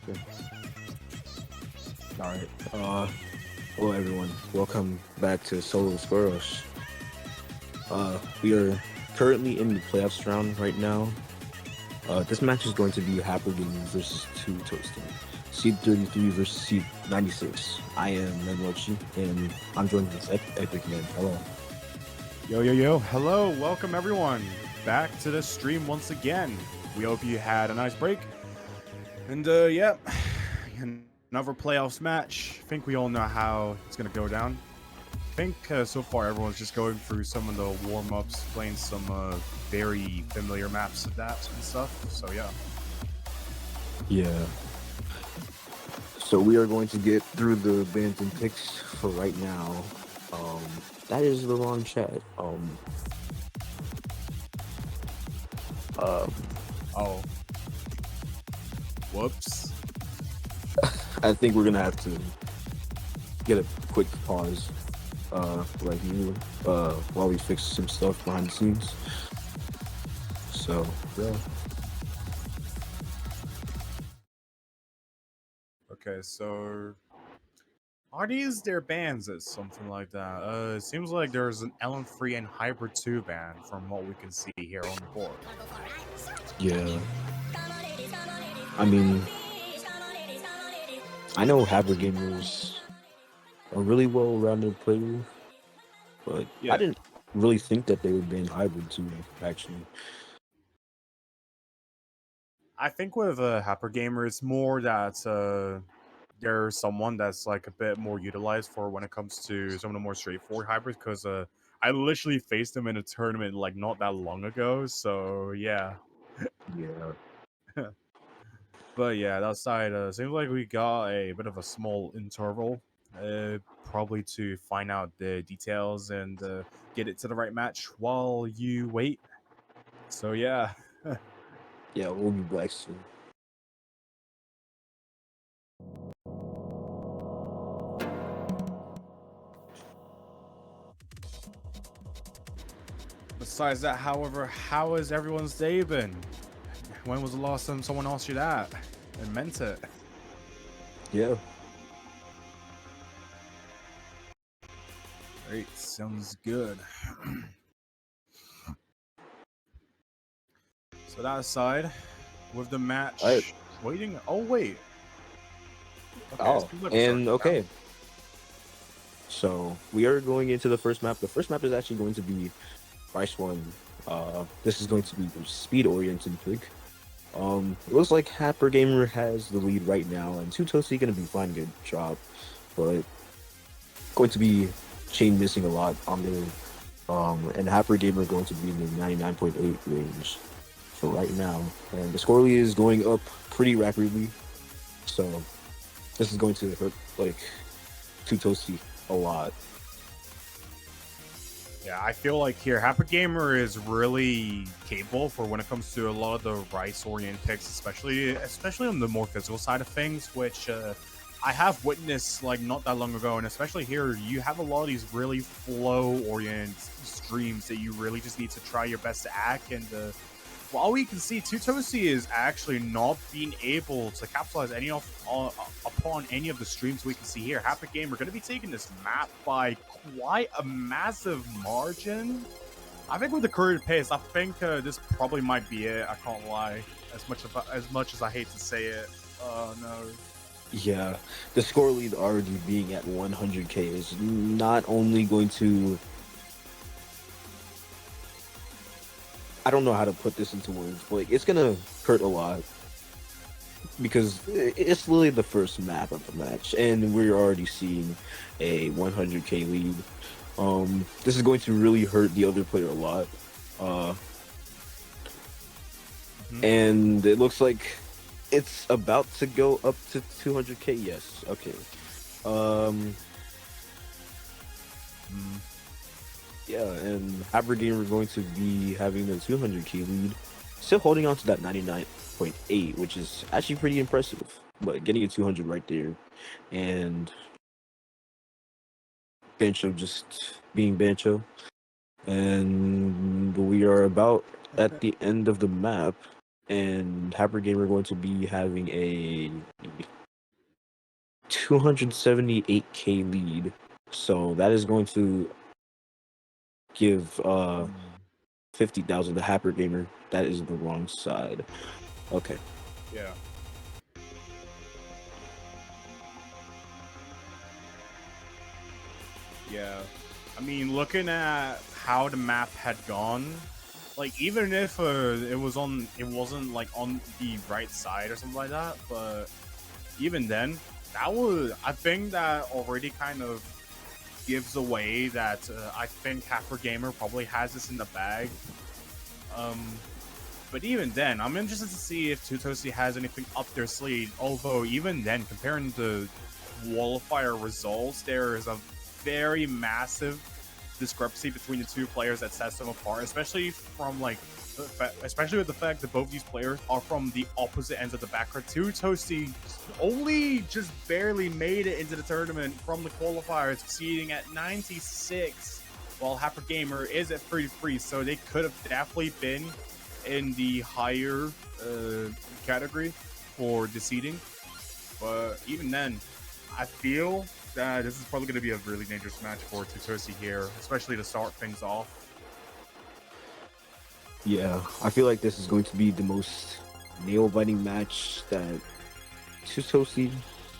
Good. All right. Hello everyone. Welcome back to Solo Squirrels. We are currently in the playoffs round right now. This match is going to be happergamer versus 2Toastie. Seed 33 versus Seed 96. I am Menrochi, and I'm joined with Epic Man. Hello. Yo. Hello. Welcome, everyone, back to the stream once again. We hope you had a nice break. And, yeah, another playoffs match. I think we all know how it's going to go down. I think so far everyone's just going through some of the warm-ups, playing some very familiar maps of that and stuff. So, yeah. Yeah. So we are going to get through the bans and picks for right now. That is the wrong chat. Oh. Whoops. I think we're gonna have to get a quick pause right here while we fix some stuff behind the scenes. So yeah. Okay, so are these their bans or something like that? It seems like there's an LM3 and Hybrid 2 ban from what we can see here on the board. Yeah. I mean, I know happergamers are really well-rounded player, but I Yeah, didn't really think that they would ban hybrid too, actually. I think with Happer Gamer, it's more that there's someone that's like a bit more utilized for when it comes to some of the more straightforward hybrids. Because I literally faced them in a tournament like not that long ago. So yeah, Yeah. but yeah, that side seems like we got a bit of a small interval, probably to find out the details and get it to the right match while you wait. So yeah. Yeah, we'll be back soon. Besides that, however, how has everyone's day been? When was the last time someone asked you that and meant it? Yeah. Great, sounds good. So that aside, with the Alright. match waiting. Oh wait. Okay, it Oh, seems like we're and starting now. okay. So we are going into the first map. The first map is actually going to be Price One. This is going to be the speed-oriented pick. It looks like happergamer has the lead right now, and 2Toastie gonna be finding a drop, but going to be chain missing a lot on the and happergamer going to be in the 99.8 range for right now, and the score lead is going up pretty rapidly, so this is going to hurt like 2Toastie a lot. Yeah, I feel like here Happy Gamer is really capable for when it comes to a lot of the rice-oriented picks, especially on the more physical side of things, which I have witnessed like not that long ago, and especially here, you have a lot of these really flow-oriented streams that you really just need to try your best to act. And while we can see 2Toastie is actually not being able to capitalize upon any of the streams we can see here. Happy Game, we're going to be taking this map by quite a massive margin. I think with the current pace, I think this probably might be it. I can't lie. As much as I hate to say it, no. Yeah, the score lead already being at 100k is not only going to, I don't know how to put this into words, but like, it's gonna hurt a lot because it's literally the first map of the match, and we're already seeing a 100k lead. This is going to really hurt the other player a lot, and it looks like it's about to go up to 200k. Yes, okay. Yeah, and Aberdeen are going to be having the 200k lead, still holding on to that 99.8, which is actually pretty impressive. But getting a 200 right there, and Bancho just being Bancho, and we are about at the end of the map. and happergamer going to be having a 278k lead. So that is going to give 50,000 to happergamer. That is the wrong side. Okay. Yeah. Yeah. I mean, looking at how the map had gone, like even if it wasn't like on the right side or something like that, but even then, I think that already kind of gives away that I think Happer Gamer probably has this in the bag. But even then, I'm interested to see if 2Toastie has anything up their sleeve. Although even then, comparing the qualifier results, there is a very massive discrepancy between the two players that sets them apart, especially from like, especially with the fact that both these players are from the opposite ends of the backcourt. 2Toastie only just barely made it into the tournament from the qualifiers, succeeding at 96, while Happer Gamer is at 33. So they could have definitely been in the higher category for the seeding. But even then, I feel that this is probably going to be a really dangerous match for 2Toastie here, especially to start things off. Yeah, I feel like this is going to be the most nail-biting match that 2Toastie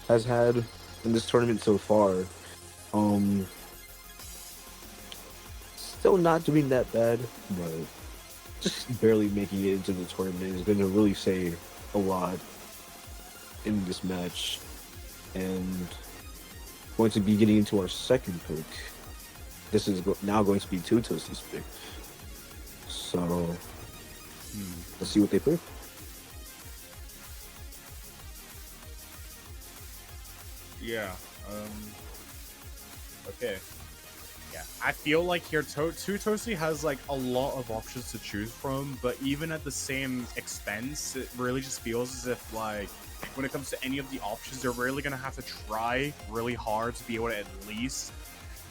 has had in this tournament so far. Still not doing that bad, but just barely making it into the tournament is going to really say a lot in this match. And going to be getting into our second pick. This is now going to be 2Toastie's pick. So let's see what they pick. Yeah. Okay. Yeah, I feel like here 2Toastie has like a lot of options to choose from, but even at the same expense, it really just feels as if like when it comes to any of the options, they're really gonna have to try really hard to be able to at least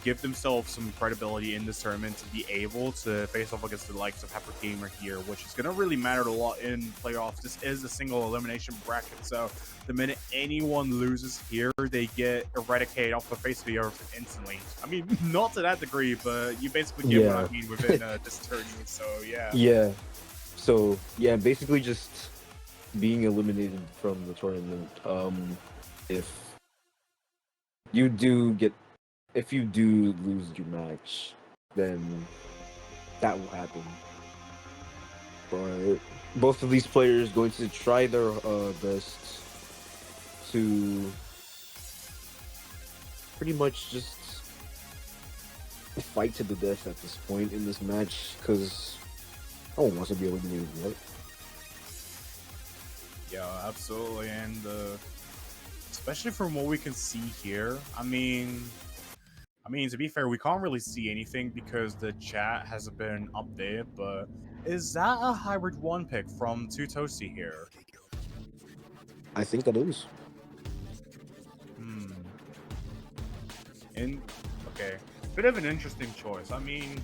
give themselves some credibility in this tournament to be able to face off against the likes of Happer Gamer here, which is going to really matter a lot in playoffs. This is a single elimination bracket, so the minute anyone loses here, they get eradicated off the face of the earth instantly. I mean, not to that degree, but you basically get what I mean within this tournament, so yeah. Yeah. So, yeah, basically just being eliminated from the tournament. If you do lose your match, then that will happen. But both of these players going to try their best to pretty much just fight to the death at this point in this match, because no one wants to be eliminated, right? Yeah, absolutely, and especially from what we can see here, I mean, to be fair, we can't really see anything because the chat hasn't been updated, but is that a hybrid 1 pick from 2Toastie here? I think that is. Okay. Bit of an interesting choice. I mean,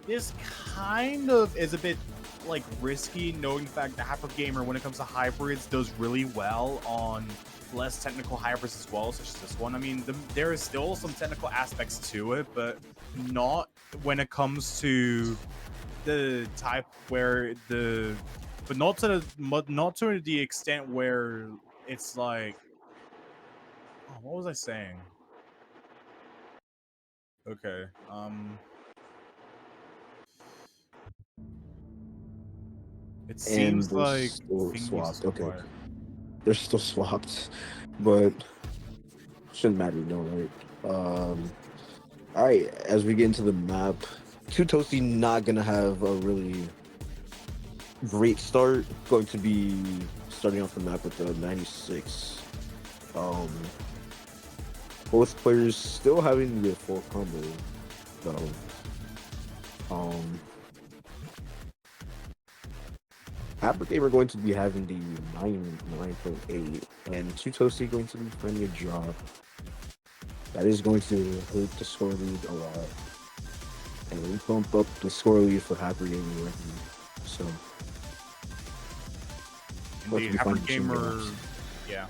this kind of is a bit like risky, knowing the fact that Happer Gamer, when it comes to hybrids, does really well on less technical hybrids as well, such as this one. I mean, there is still some technical aspects to it, but not when it comes to the type where but not to the extent where it's like, oh, what was I saying? Okay. It And seems they're like still thingies is swapped. Okay. required. They're still swapped, but shouldn't matter, no, right? All right, as we get into the map, 2Toastie not gonna have a really great start. Going to be starting off the map with the 96. Both players still having the full combo, though. Applique we're going to be having the 9.8, and 2Toastie going to be finding a drop. That is going to hurt the score lead a lot. And we bump up the score lead for Happy Gaming. So Supposed to Indeed, be Hyper finding some Gamer. gaps. Yeah,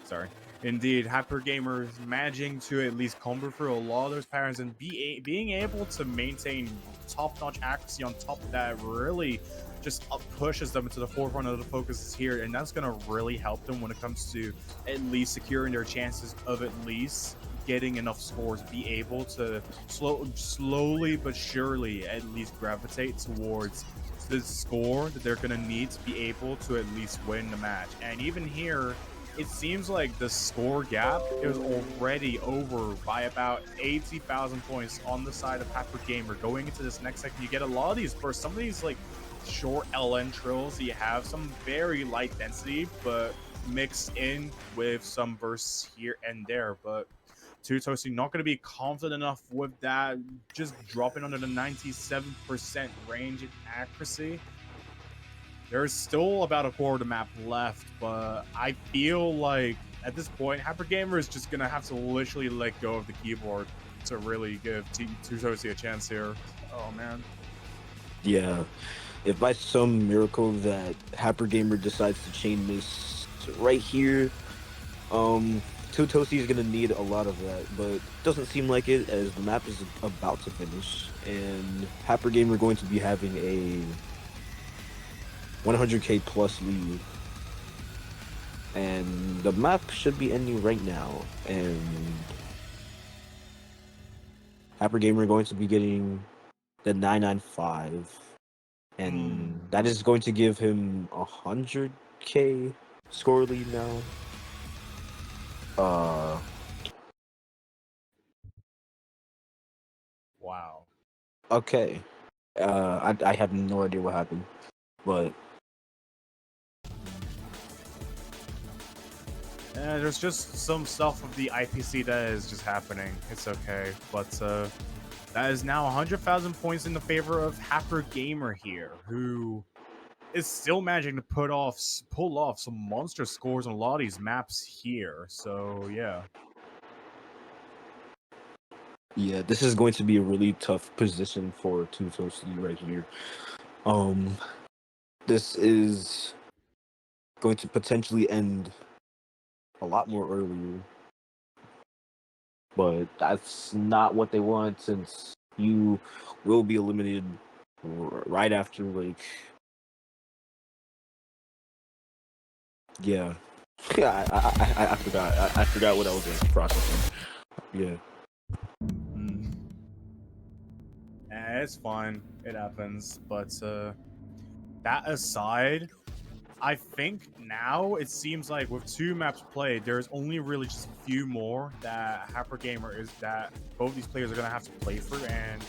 sorry. Indeed, Hyper Gamer is managing to at least combo through a lot of those patterns and being able to maintain top-notch accuracy on top of that really just pushes them into the forefront of the focuses here, and that's going to really help them when it comes to at least securing their chances of at least getting enough scores, be able to slowly but surely at least gravitate towards the score that they're going to need to be able to at least win the match. And even here, it seems like the score gap is already over by about 80,000 points on the side of Hyper Gamer. Going into this next second, you get a lot of these bursts. Some of these like short LN trills, you have some very light density, but mixed in with some bursts here and there. But 2Toastie not going to be confident enough with that, just dropping under the 97% range in accuracy. There's still about a quarter of the map left, but I feel like at this point, Hyper Gamer is just going to have to literally let go of the keyboard to really give 2Toastie a chance here. Oh, man. Yeah, if by some miracle that Hyper Gamer decides to chain this right here, 2Toastie is gonna need a lot of that, but it doesn't seem like it as the map is about to finish, and Hyper Gamer going to be having a 100k plus lead, and the map should be ending right now, and Hyper Gamer going to be getting the 995, and that is going to give him 100k score lead now. Wow. Okay. I have no idea what happened, but There's just some stuff with the IPC that is just happening. It's okay, but that is now 100,000 points in the favor of Hyper Gamer here, who is still managing to pull off some monster scores on a lot of these maps here. So yeah. yeah, this is going to be a really tough position for 2Toastie right here. This is going to potentially end a lot more earlier, but that's not what they want since you will be eliminated right after like yeah. Yeah, I forgot. I forgot what I was like, processing. Yeah. It's fine. It happens. But that aside, I think now it seems like with 2 maps played, there's only really just a few more that Hyper Gamer is that both these players are gonna have to play for. And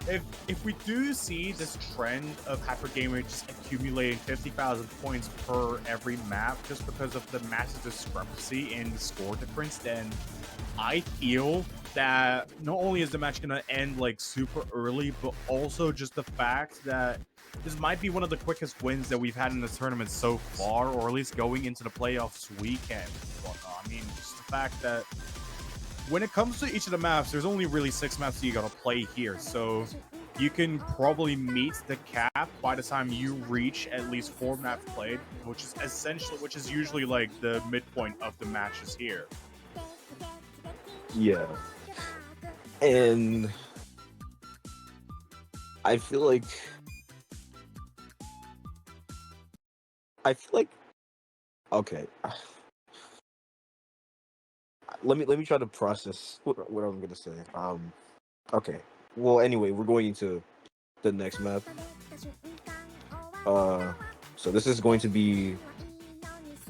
if we do see this trend of Hyper Gamer just accumulating 50,000 points per every map just because of the massive discrepancy in the score difference, then I feel that not only is the match gonna end like super early, but also just the fact that this might be one of the quickest wins that we've had in this tournament so far, or at least going into the playoffs weekend. I mean, just the fact that when it comes to each of the maps, there's only really 6 maps that you gotta play here, so you can probably meet the cap by the time you reach at least 4 maps played, which is usually like the midpoint of the matches here. Yeah. And I feel like okay. Let me try to process what I'm gonna say. Okay. Well, anyway, we're going into the next map. So this is going to be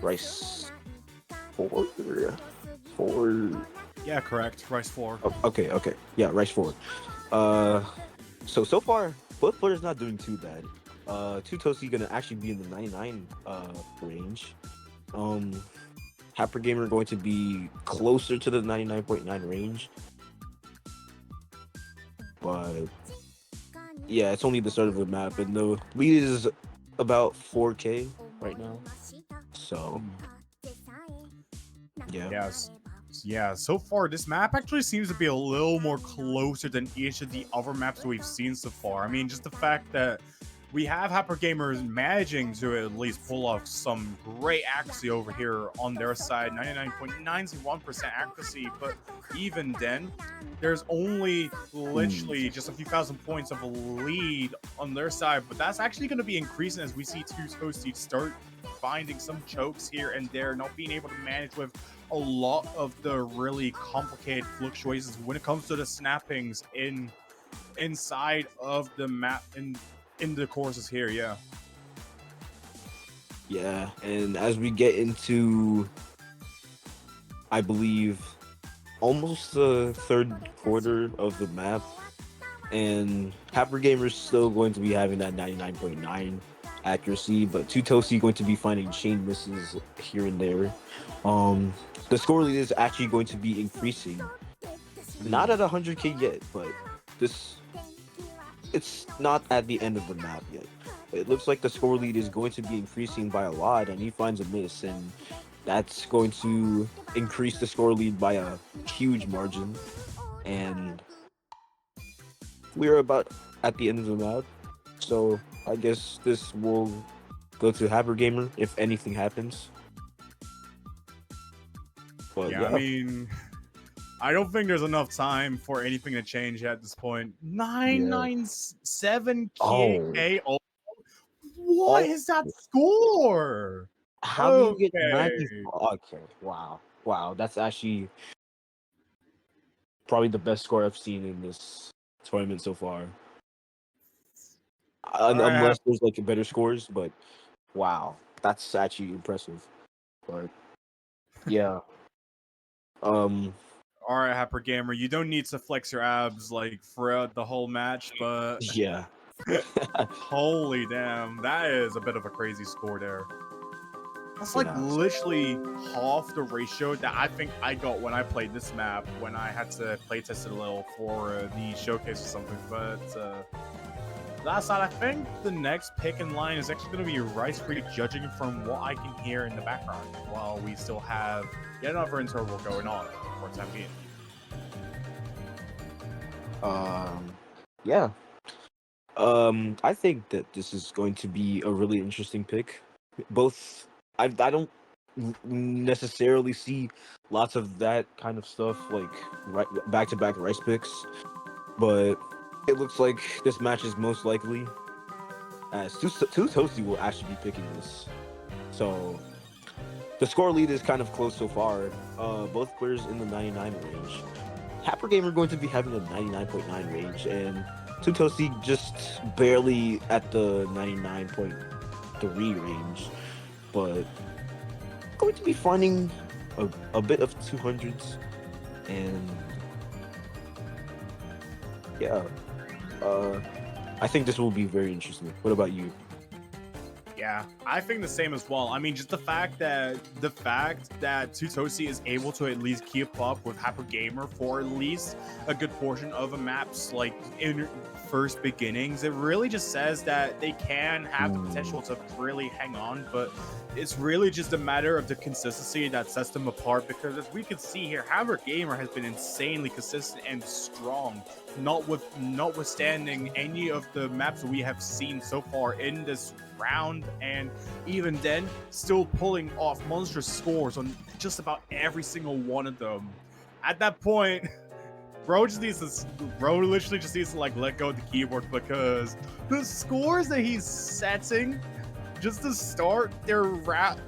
Rice 4. 4. Yeah, correct. Rice 4. Oh, okay. Yeah, Rice 4. So far, both players not doing too bad. 2Toastie gonna actually be in the 99 range. Hyper Gamer going to be closer to the 99.9 range. But yeah, it's only the start of the map, and the lead is about 4k right now. So yeah. Yes. Yeah, so far this map actually seems to be a little more closer than each of the other maps that we've seen so far. I mean, just the fact that we have Hyper Gamers managing to at least pull off some great accuracy over here on their side, 99.91% accuracy. But even then, there's only literally just a few thousand points of a lead on their side. But that's actually going to be increasing as we see 2Toastie start finding some chokes here and there, not being able to manage with a lot of the really complicated fluctuations when it comes to the snappings inside of the map in the courses here. Yeah, and as we get into, I believe, almost the third quarter of the map, and happergamer's still going to be having that 99.9 accuracy, but 2Toastie going to be finding chain misses here and there. The score lead is actually going to be increasing, not at 100k yet, but this it's not at the end of the map yet. It looks like the score lead is going to be increasing by a lot, and he finds a miss, and that's going to increase the score lead by a huge margin. And we're about at the end of the map, so I guess this will go to Habergamer if anything happens. But Yeah, I yeah, mean, I don't think there's enough time for anything to change at this point. yeah. 997k. Oh, Oh, what oh, is that score? how do you get Okay. 90? Okay, wow, wow. That's actually probably the best score I've seen in this tournament so far. All right, Unless there's like better scores, but wow, that's actually impressive. But yeah, um, all right, Hyper Gamer. You don't need to flex your abs like throughout the whole match, but yeah, holy damn, that is a bit of a crazy score there. That's like yeah. literally half the ratio that I think I got when I played this map when I had to playtest it a little for the showcase or something. But that side, I think the next pick in line is actually going to be Rice Creek, judging from what I can hear in the background while we still have yet another interval going on for the time being. Yeah. I think that this is going to be a really interesting pick. Both, I don't necessarily see lots of that kind of stuff like right back to back rice picks, but it looks like this match is most likely as two Toasty will actually be picking this. So the score lead is kind of close so far. Both players in the 99 range. Happer Gamer going to be having a 99.9 range, and 2Toastie just barely at the 99.3 range, but going to be finding a bit of 200s, and yeah, I think this will be very interesting. What about you? Yeah, I think the same as well. I mean, just the fact that 2Toastie is able to at least keep up with Hyper Gamer for at least a good portion of a map's like in first beginnings, it really just says that they can have the potential to really hang on, but it's really just a matter of the consistency that sets them apart. Because as we can see here, Hyper Gamer has been insanely consistent and strong, notwithstanding any of the maps we have seen so far in this round, and even then still pulling off monstrous scores on just about every single one of them. At that point, bro literally just needs to like let go of the keyboard, because the scores that he's setting just to start their run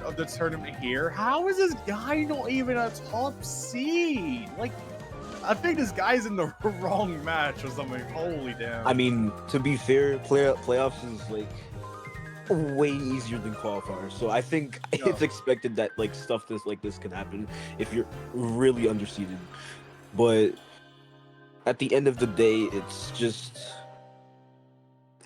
of the tournament here. How is this guy not even a top seed? Like, I think this guy's in the wrong match or something. Holy damn. I mean, to be fair, playoffs is like way easier than qualifiers, so I think it's expected that like stuff like this can happen if you're really underseeded. But at the end of the day, it's just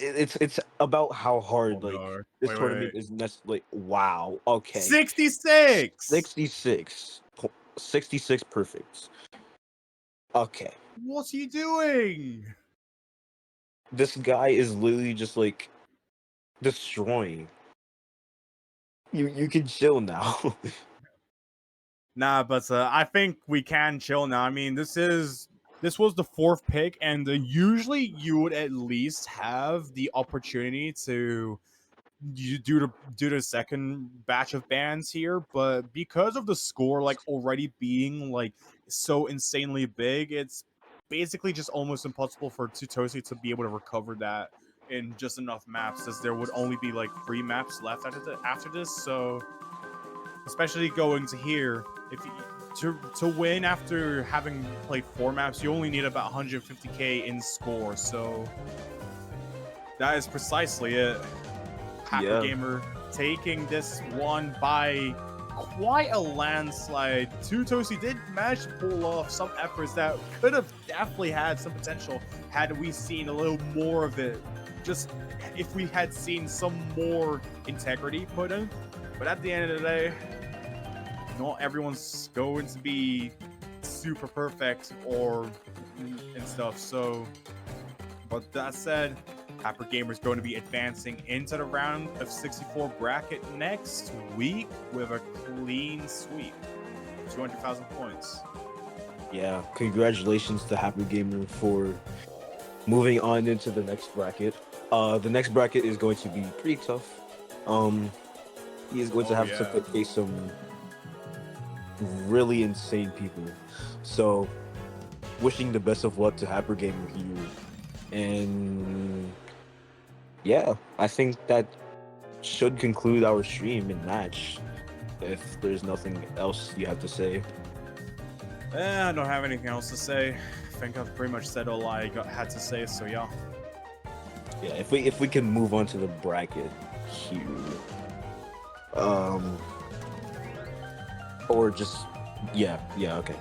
it's about how hard like no. this Wait. tournament is. Like wow, okay, 66! 66, 66 perfect. Okay, What's he doing? this guy is literally just like destroying. You can chill now. Nah, but I think we can chill now. I mean, this is this was the fourth pick, and usually you would at least have the opportunity to do the second batch of bans here, but because of the score like already being like so insanely big, it's basically just almost impossible for 2Toastie to be able to recover that in just enough maps, as there would only be like 3 maps left after this. So especially going to here, if you, to win after having played 4 maps, you only need about 150k in score. So that is precisely it. Yeah, happergamer taking this one by quite a landslide. 2Toastie did manage to pull off some efforts that could have definitely had some potential had we seen a little more of it. Just if we had seen some more integrity put in. But at the end of the day, not everyone's going to be super perfect or and stuff. So, but that said, happergamer is going to be advancing into the round of 64 bracket next week with a clean sweep, 200,000 points. yeah. Congratulations to Happy Gamer for moving on into the next bracket. The next bracket is going to be pretty tough. He is going to have to face some really insane people. So, wishing the best of luck to Happy Gamer here. And yeah, I think that should conclude our stream and match. If there's nothing else you have to say. I don't have anything else to say. I think I've pretty much said all I had to say. So yeah. Yeah, if we can move on to the bracket here, or just yeah, okay.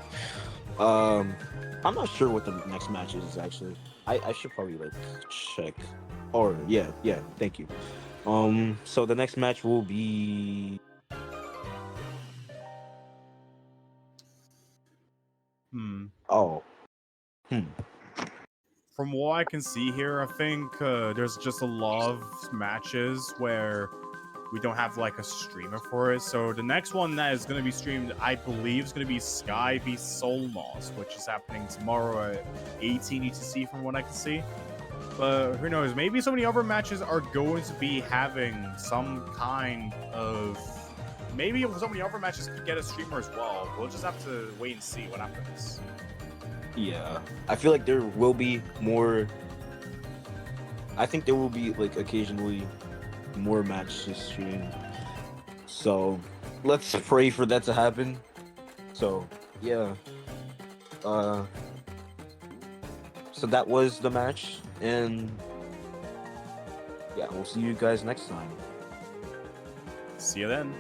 I'm not sure what the next match is actually. I should probably like check. Or yeah, thank you. So the next match will be oh From what I can see here, I think there's just a lot of matches where we don't have like a streamer for it. So the next one that is going to be streamed, I believe, is going to be Sky v Solmos, which is happening tomorrow at 18 UTC from what I can see. But who knows? Maybe so many other matches are going to be having some kind of... Maybe so many other matches could get a streamer as well. We'll just have to wait and see what happens. yeah. I feel like there will be more. I think there will be like occasionally more matches streamed. So let's pray for that to happen. So yeah. So that was the match, and yeah, we'll see you guys next time. See you then.